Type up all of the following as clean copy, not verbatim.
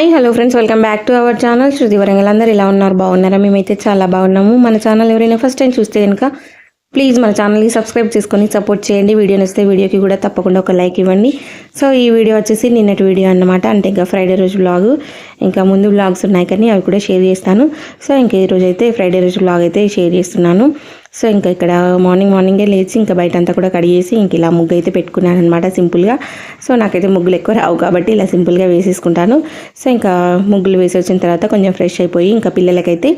Hi hello friends, welcome back to our channel Shruti Warangal. అందరూ ఎలా ఉన్నారు? బాగున్నారా? మేమైతే చాలా బాగున్నాము. మన ఛానల్ ఎవరైనా ఫస్ట్ టైం చూస్తే కనుక ప్లీజ్ మన ఛానల్ని సబ్స్క్రైబ్ చేసుకొని సపోర్ట్ చేయండి. వీడియో నచ్చితే వీడియోకి కూడా తప్పకుండా ఒక లైక్ ఇవ్వండి. సో ఈ వీడియో వచ్చేసి నిన్నటి వీడియో అన్నమాట. అంటే ఇంకా ఫ్రైడే రోజు వ్లాగ్, ఇంకా ముందు వ్లాగ్స్ ఉన్నాయి కానీ అవి కూడా షేర్ చేస్తాను. సో ఇంకా ఈరోజు అయితే ఫ్రైడే రోజు వ్లాగ్ అయితే షేర్ చేస్తున్నాను. సో ఇంకా ఇక్కడ మార్నింగే లేచి ఇంకా బయట అంతా కూడా కడిగేసి ఇంక ఇలా ముగ్గు అయితే పెట్టుకున్నాను అనమాట సింపుల్గా. సో నాకైతే ముగ్గులు ఎక్కువ రావు కాబట్టి ఇలా సింపుల్గా వేసేసుకుంటాను. సో ఇంకా ముగ్గులు వేసి వచ్చిన తర్వాత కొంచెం ఫ్రెష్ అయిపోయి ఇంకా పిల్లలకైతే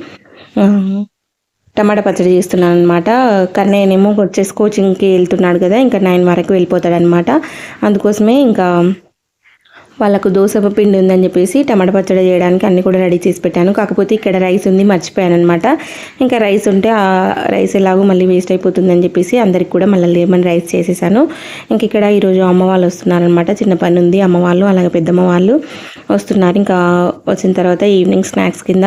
టమాటా పచ్చడి చేస్తున్నాను అనమాట. కన్నయ్యనేమో వచ్చేసి కోచింగ్కి వెళ్తున్నాడు కదా, ఇంకా 9 వరకు వెళ్ళిపోతాడనమాట. అందుకోసమే ఇంకా వాళ్ళకు దోశ పిండి ఉందని చెప్పేసి టమాటా పచ్చడి చేయడానికి అన్నీ కూడా రెడీ చేసి పెట్టాను. కాకపోతే ఇక్కడ రైస్ ఉంది, మర్చిపోయాను అనమాట. ఇంకా రైస్ ఉంటే ఆ రైస్ ఎలాగో మళ్ళీ వేస్ట్ అయిపోతుందని చెప్పేసి అందరికి కూడా మళ్ళీ లెమన్ రైస్ చేసేసాను. ఇంక ఇక్కడ ఈరోజు అమ్మ వాళ్ళు వస్తున్నారనమాట. చిన్న పని ఉంది, అమ్మ వాళ్ళు అలాగే పెద్దమ్మ వాళ్ళు వస్తున్నారు. ఇంకా వచ్చిన తర్వాత ఈవినింగ్ స్నాక్స్ కింద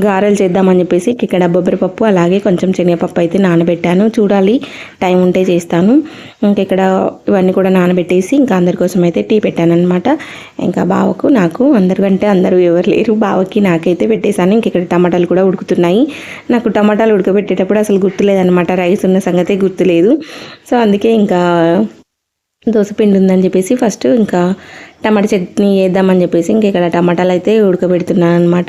గారెలు చేద్దామని చెప్పేసి ఇక్కడ బొబ్బరిపప్పు అలాగే కొంచెం శనగపప్పు అయితే నానబెట్టాను. చూడాలి, టైం ఉంటే చేస్తాను. ఇంకా ఇక్కడ ఇవన్నీ కూడా నానబెట్టేసి ఇంకా అందరి కోసం అయితే టీ పెట్టాను అనమాట. ఇంకా బావకు నాకు, అందరికంటే అందరూ ఎవరు లేరు, బావకి నాకైతే పెట్టేశాను. ఇంక ఇక్కడ టమాటాలు కూడా ఉడుకుతున్నాయి. నాకు టమాటాలు ఉడకబెట్టేటప్పుడు అసలు గుర్తులేదనమాట, రైస్ ఉన్న సంగతే గుర్తులేదు. సో అందుకే ఇంకా దోశపిండి ఉందని చెప్పేసి ఫస్ట్ ఇంకా టమాటా చట్నీ వేద్దామని చెప్పేసి ఇంక ఇక్కడ టమాటాలు అయితే ఉడకబెడుతున్నాను అనమాట.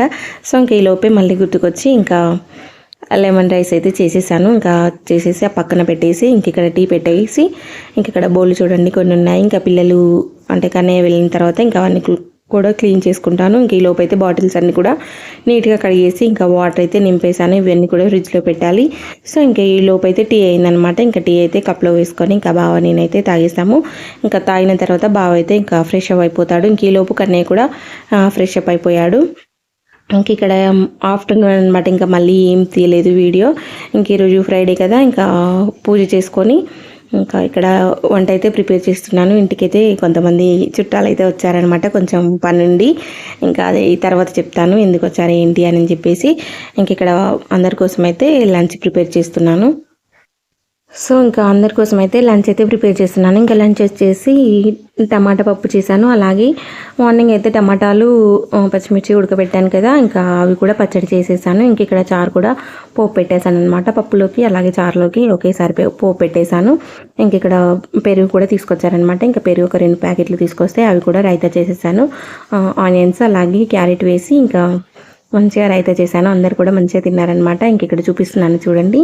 సో ఇంక ఈ లోపే మళ్ళీ గుర్తుకొచ్చి ఇంకా లెమన్ రైస్ అయితే చేసేసాను. ఇంకా చేసేసి ఆ పక్కన పెట్టేసి ఇంక ఇక్కడ టీ పెట్టేసి ఇంక ఇక్కడ బౌల్ చూడండి కొన్ని ఉన్నాయి. ఇంకా పిల్లలు అంటే కన్నయ్య వెళ్ళిన తర్వాత ఇంకా అవన్నీ కూడా క్లీన్ చేసుకుంటాను. ఇంక ఈ లోపు అయితే బాటిల్స్ అన్నీ కూడా నీట్గా కడిగేసి ఇంకా వాటర్ అయితే నింపేసాను. ఇవన్నీ కూడా ఫ్రిడ్జ్లో పెట్టాలి. సో ఇంకా ఈ లోపు అయితే టీ అయిందనమాట. ఇంకా టీ అయితే కప్లో వేసుకొని ఇంకా బావ నేనైతే తాగేస్తాము. ఇంకా తాగిన తర్వాత బావ అయితే ఇంకా ఫ్రెష్ అప్ అయిపోతాడు. ఇంక ఈ లోపు కన్నయ్య కూడా ఫ్రెష్ అప్ అయిపోయాడు. ఇంక ఇక్కడ ఆఫ్టర్నూన్ అనమాట. ఇంకా మళ్ళీ ఏం తీయలేదు వీడియో. ఇంక ఈరోజు ఫ్రైడే కదా, ఇంకా పూజ చేసుకొని ఇంకా ఇక్కడ వంట అయితే ప్రిపేర్ చేస్తున్నాను. ఇంటికైతే కొంతమంది చుట్టాలు అయితే వచ్చారనమాట, కొంచెం పని ఉండి. ఇంకా అదే ఈ తర్వాత చెప్తాను ఎందుకు వచ్చారు ఏంటి అని చెప్పేసి. ఇంక ఇక్కడ అందరి కోసం అయితే లంచ్ ప్రిపేర్ చేస్తున్నాను. సో ఇంకా అందరి కోసం అయితే లంచ్ అయితే ప్రిపేర్ చేస్తున్నాను. ఇంకా లంచ్ వచ్చేసి టమాటా పప్పు చేశాను. అలాగే మార్నింగ్ అయితే టమాటాలు పచ్చిమిర్చి ఉడకబెట్టాను కదా, ఇంకా అవి కూడా పచ్చడి చేసేసాను. ఇంక ఇక్కడ చారు కూడా పోపు పెట్టేశాను అనమాట. పప్పులోకి అలాగే చారులోకి ఒకేసారి పోపు పెట్టేశాను. ఇంక ఇక్కడ పెరుగు కూడా తీసుకొచ్చారనమాట. ఇంకా పెరుగు ఒక 2 ప్యాకెట్లు తీసుకొస్తే అవి కూడా రైతా చేసేసాను. ఆనియన్స్ అలాగే క్యారెట్ వేసి ఇంకా మంచిగా రైతా చేశాను. అందరు కూడా మంచిగా తిన్నారనమాట. ఇంక ఇక్కడ చూపిస్తున్నాను చూడండి,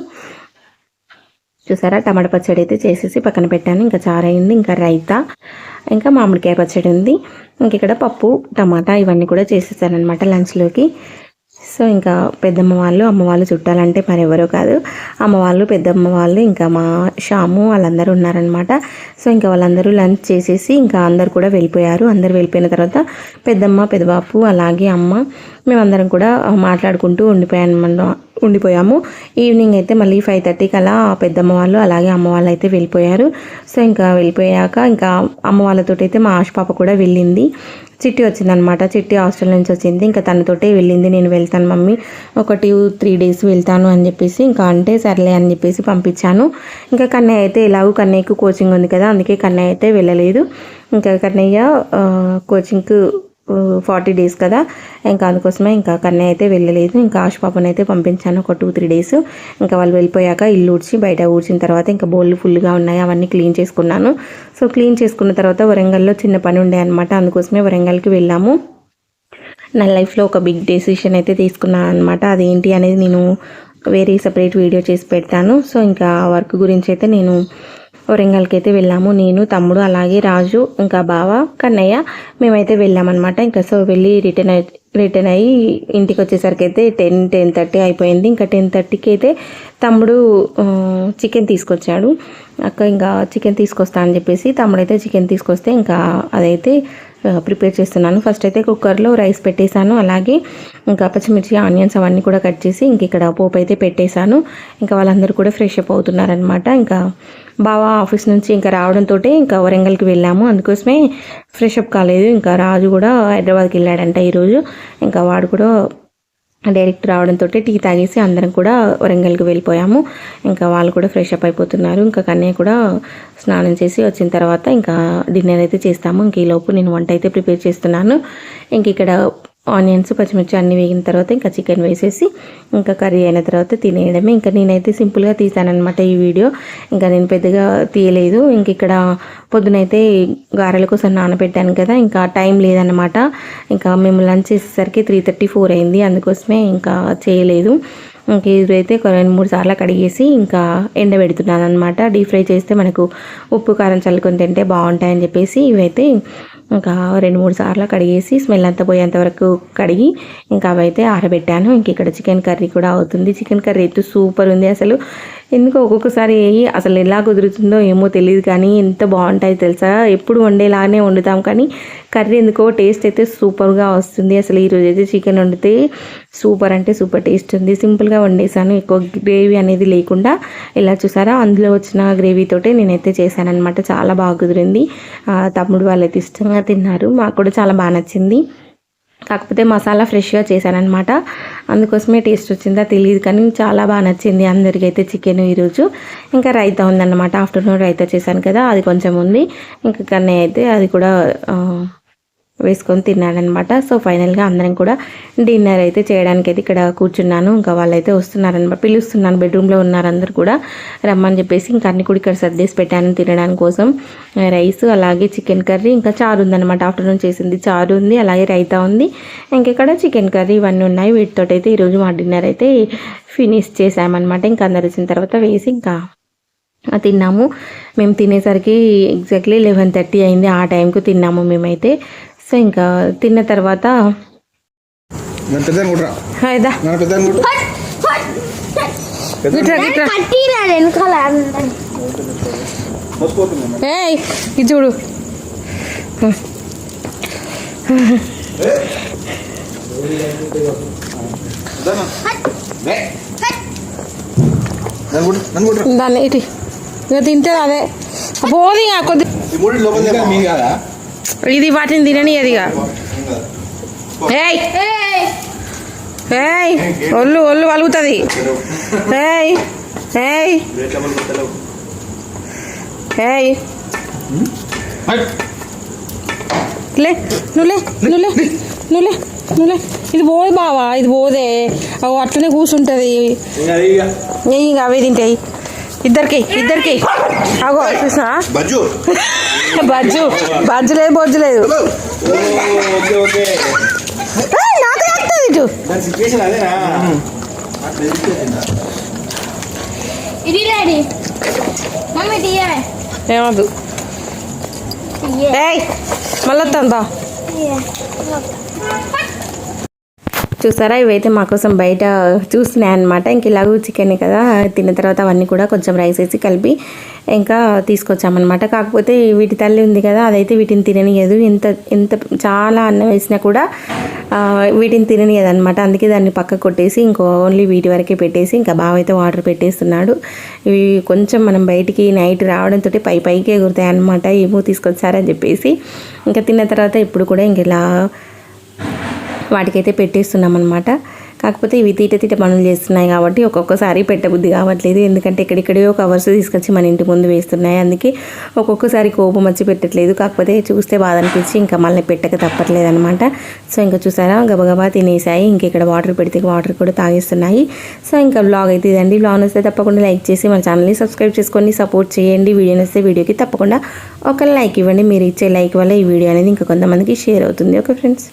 చూసారా టమాటా పచ్చడి అయితే చేసేసి పక్కన పెట్టాను. ఇంకా చారు అయింది, ఇంకా రైతా, ఇంకా మామిడికాయ పచ్చడి ఉంది. ఇంక ఇక్కడ పప్పు టమాటా ఇవన్నీ కూడా చేసేసానమాట లంచ్లోకి. సో ఇంకా పెద్దమ్మ వాళ్ళు అమ్మ వాళ్ళు చుట్టాలంటే మరెవరో కాదు, అమ్మ వాళ్ళు పెద్దమ్మ వాళ్ళు ఇంకా మా షాము వాళ్ళందరూ ఉన్నారనమాట. సో ఇంకా వాళ్ళందరూ లంచ్ చేసేసి ఇంకా అందరు కూడా వెళ్ళిపోయారు. అందరు వెళ్ళిపోయిన తర్వాత పెద్దమ్మ పెద్దబాపు అలాగే అమ్మ మేమందరం కూడా మాట్లాడుకుంటూ ఉండిపోయాము. ఈవినింగ్ అయితే మళ్ళీ 5:30కి అలా పెద్దమ్మ వాళ్ళు అలాగే అమ్మ వాళ్ళు అయితే వెళ్ళిపోయారు. సో ఇంకా వెళ్ళిపోయాక ఇంకా అమ్మ వాళ్ళతో అయితే మా ఆశ పాప కూడా వెళ్ళింది. చిట్టి వచ్చిందనమాట. చిట్టి హాస్టల్ నుంచి వచ్చింది. ఇంకా తనతోటే వెళ్ళింది. నేను వెళ్తాను మమ్మీ, ఒక 2-3 డేస్ వెళ్తాను అని చెప్పేసి ఇంకా అంటే సర్లే అని చెప్పేసి పంపించాను. ఇంకా కన్నయ్య అయితే ఎలాగో కన్నయ్యకు కోచింగ్ ఉంది కదా, అందుకే కన్నయ్య అయితే వెళ్ళలేదు. ఇంకా కన్నయ్య కోచింగ్కు 40 డేస్ కదా, ఇంకా అందుకోసమే ఇంకా కన్నయ్య అయితే వెళ్ళలేదు. ఇంకా ఆశ పాపను అయితే పంపించాను ఒక 2-3 డేస్. ఇంకా వాళ్ళు వెళ్ళిపోయాక ఇల్లు ఊడ్చి బయట ఊడ్చిన తర్వాత ఇంకా బౌళ్ళు ఫుల్గా ఉన్నాయి, అవన్నీ క్లీన్ చేసుకున్నాను. సో క్లీన్ చేసుకున్న తర్వాత వరంగల్లో చిన్న పని ఉండే అనమాట, అందుకోసమే వరంగల్కి వెళ్ళాము. నా లైఫ్లో ఒక బిగ్ డెసిషన్ అయితే తీసుకున్నాను అనమాట. అదేంటి అనేది నేను వేరే సపరేట్ వీడియో చేసి పెడతాను. సో ఇంకా వర్క్ గురించి అయితే నేను వరంగల్కి అయితే వెళ్ళాము. నేను తమ్ముడు అలాగే రాజు ఇంకా బావ కన్నయ్య మేమైతే వెళ్ళామన్నమాట. ఇంకా సో వెళ్ళి రిటర్న్ అయ్యి ఇంటికి వచ్చేసరికి అయితే 10-10:30 అయిపోయింది. ఇంకా 10:30కి అయితే తమ్ముడు చికెన్ తీసుకొచ్చాడు. అక్క ఇంకా చికెన్ తీసుకొస్తా అని చెప్పేసి తమ్ముడైతే చికెన్ తీసుకొస్తే ఇంకా అదైతే ప్రిపేర్ చేస్తున్నాను. ఫస్ట్ అయితే కుక్కర్లో రైస్ పెట్టేశాను. అలాగే ఇంకా పచ్చిమిర్చి ఆనియన్స్ అవన్నీ కూడా కట్ చేసి ఇంక ఇక్కడ పోపు అయితే పెట్టేశాను. ఇంకా వాళ్ళందరూ కూడా ఫ్రెష్ అప్ అవుతున్నారనమాట. ఇంకా బావ ఆఫీస్ నుంచి ఇంకా రావడంతో ఇంకా వరంగల్కి వెళ్ళాము, అందుకోసమే ఫ్రెష్ అప్ కాలేదు. ఇంకా రాజు కూడా హైదరాబాద్కి వెళ్ళాడంట ఈరోజు. ఇంకా వాడు కూడా డైరెక్ట్ రావడంతో టీ తాగేసి అందరం కూడా వరంగల్కి వెళ్ళిపోయాము. ఇంకా వాళ్ళు కూడా ఫ్రెష్ అప్ అయిపోతున్నారు. ఇంకా కన్నయ్య కూడా స్నానం చేసి వచ్చిన తర్వాత ఇంకా డిన్నర్ అయితే చేస్తాము. ఇంక ఈలోపు నేను వంట అయితే ప్రిపేర్ చేస్తున్నాను. ఇంక ఇక్కడ ఆనియన్స్ పచ్చిమిర్చి అన్నీ వేగిన తర్వాత ఇంకా చికెన్ వేసేసి ఇంకా కర్రీ అయిన తర్వాత తినేయడమే. ఇంకా నేనైతే సింపుల్గా తీసానమాట ఈ వీడియో. ఇంకా నేను పెద్దగా తీయలేదు. ఇంక ఇక్కడ పొద్దునైతే గారెల కోసం నానబెట్టాను కదా, ఇంకా టైం లేదన్నమాట. ఇంకా మేము లంచ్ చేసేసరికి 3:34 అయింది. అందుకోసమే ఇంకా చేయలేదు. ఇంక ఇదైతే 2-3 సార్లు కడిగేసి ఇంకా ఎండబెడుతున్నాను అనమాట. డీప్ ఫ్రై చేస్తే మనకు ఉప్పు కారం చల్లుకొని తింటే బాగుంటాయని చెప్పేసి ఇవైతే ఇంకా 2-3 సార్లు కడిగేసి స్మెల్ అంతా పోయేంత వరకు కడిగి ఇంకా అవైతే ఆరబెట్టాను. ఇంక ఇక్కడ చికెన్ కర్రీ కూడా అవుతుంది. చికెన్ కర్రీ అయితే సూపర్ ఉంది. అసలు ఎందుకో ఒక్కొక్కసారి అసలు ఎలా కుదురుతుందో ఏమో తెలియదు, కానీ ఎంత బాగుంటాయి తెలుసా. ఎప్పుడు వండేలానే వండుతాం, కానీ కర్రీ ఎందుకో టేస్ట్ అయితే సూపర్గా వస్తుంది. అసలు ఈరోజు అయితే చికెన్ వండితే సూపర్ అంటే సూపర్ టేస్ట్ ఉంది. సింపుల్గా వండేసాను, ఎక్కువ గ్రేవీ అనేది లేకుండా. ఇలా చూసారా, అందులో వచ్చిన గ్రేవీతోటే నేనైతే చేశాను అనమాట. చాలా బాగా కుదిరింది. తమ్ముడు వాళ్ళైతే ఇష్టంగా తిన్నారు. మాకు కూడా చాలా బాగా నచ్చింది. కాకపోతే మసాలా ఫ్రెష్గా చేశానమాట, అందుకోసమే టేస్ట్ వచ్చిందా తెలియదు, కానీ చాలా బాగా నచ్చింది అందరికైతే చికెన్. ఈరోజు ఇంకా రైతా ఉందన్నమాట. ఆఫ్టర్నూన్ రైతా చేశాను కదా, అది కొంచెం ఉంది. ఇంకా కన్నయ్య అయితే అది కూడా వేసుకొని తిన్నాడనమాట. సో ఫైనల్గా అందరం కూడా డిన్నర్ అయితే చేయడానికి అయితే ఇక్కడ కూర్చున్నాను. ఇంకా వాళ్ళైతే వస్తున్నారనమాట, పిలుస్తున్నాను. బెడ్రూమ్లో ఉన్నారు అందరు కూడా, రమ్మని చెప్పేసి ఇంకా అన్ని కూడా ఇక్కడ సర్దేసి పెట్టాను తినడానికి కోసం. రైస్, అలాగే చికెన్ కర్రీ, ఇంకా చారు ఉందన్నమాట. ఆఫ్టర్నూన్ చేసింది చారు ఉంది, అలాగే రైతా ఉంది, ఇంకెక్కడ చికెన్ కర్రీ ఇవన్నీ ఉన్నాయి. వీటితో అయితే ఈరోజు మా డిన్నర్ అయితే ఫినిష్ చేసామన్నమాట. ఇంకా అందరు వచ్చిన తర్వాత వేసి ఇంకా తిన్నాము. మేము తినేసరికి ఎగ్జాక్ట్లీ 11:30 అయింది. ఆ టైంకు తిన్నాము మేమైతే. సో ఇంకా తిన్న తర్వాత ఇది చూడు, దాన్ని ఇటు ఇక తింటే అదే పోదు. కొద్ది ఇది వాటిని తినని అదిగా. ఏయ్ ఏయ్ ఒళ్ళు ఒళ్ళు వలుగుతుంది. ఏయ్ ఏయ్ ఏయ్ లే నువ్వులే నువ్వులే నువ్వులే నువ్వులే. ఇది పోదు బావా, ఇది పోదే. అవి అట్లనే కూర్చుంటుంది. ఇక అవే తింటాయి ఇద్దరికి అగో చూసా. బజ్జు బజ్జు లేదు, బొజ్జు లేదు. నాకు వస్తుంది ఇటు. ఏమద్దు, మళ్ళీ వస్తుందా. చూసారా, ఇవైతే మా కోసం బయట చూస్తున్నాయి అనమాట. ఇంక ఇలాగూ చికెన్ కదా, తిన్న తర్వాత అవన్నీ కూడా కొంచెం రైస్ వేసి కలిపి ఇంకా తీసుకొచ్చామన్నమాట. కాకపోతే వీటి తల్లి ఉంది కదా, అదైతే వీటిని తిననియదు. ఎంత చాలా అన్నం వేసినా కూడా వీటిని తిననియదు అనమాట. అందుకే దాన్ని పక్క కొట్టేసి ఇంకో ఓన్లీ వీటి వరకే పెట్టేసి ఇంకా బావ అయితే వాటర్ పెట్టేస్తున్నాడు. ఇవి కొంచెం మనం బయటికి నైట్ రావడంతో పైకి ఎగురుతాయి అనమాట. ఏమో తీసుకొచ్చారని చెప్పేసి ఇంకా తిన్న తర్వాత ఇప్పుడు కూడా ఇంక ఇలా వాటికైతే పెట్టేస్తున్నాం అనమాట. కాకపోతే ఇవి తీట పనులు చేస్తున్నాయి కాబట్టి ఒక్కొక్కసారి పెట్టబుద్ధి కావట్లేదు. ఎందుకంటే ఎక్కడెక్కడో కవర్స్ తీసుకొచ్చి మన ఇంటి ముందు వేస్తున్నాయి. అందుకే ఒక్కొక్కసారి కోపం వచ్చి పెట్టట్లేదు. కాకపోతే చూస్తే బాధ అనిపించి ఇంకా మళ్ళీ పెట్టక తప్పట్లేదు అనమాట. సో ఇంకా చూసారా, గబగబా తినేసాయి. ఇంక ఇక్కడ వాటర్ పెడితే వాటర్ కూడా తాగేస్తున్నాయి. సో ఇంకా వ్లాగ్ అయితే ఇదండి. వ్లాగ్ వస్తే తప్పకుండా లైక్ చేసి మన ఛానల్ని సబ్స్క్రైబ్ చేసుకొని సపోర్ట్ చేయండి. వీడియో వస్తే వీడియోకి తప్పకుండా ఒక లైక్ ఇవ్వండి. మీరు ఇచ్చే లైక్ వల్ల ఈ వీడియో అనేది ఇంకా కొంతమందికి షేర్ అవుతుంది. Okay friends.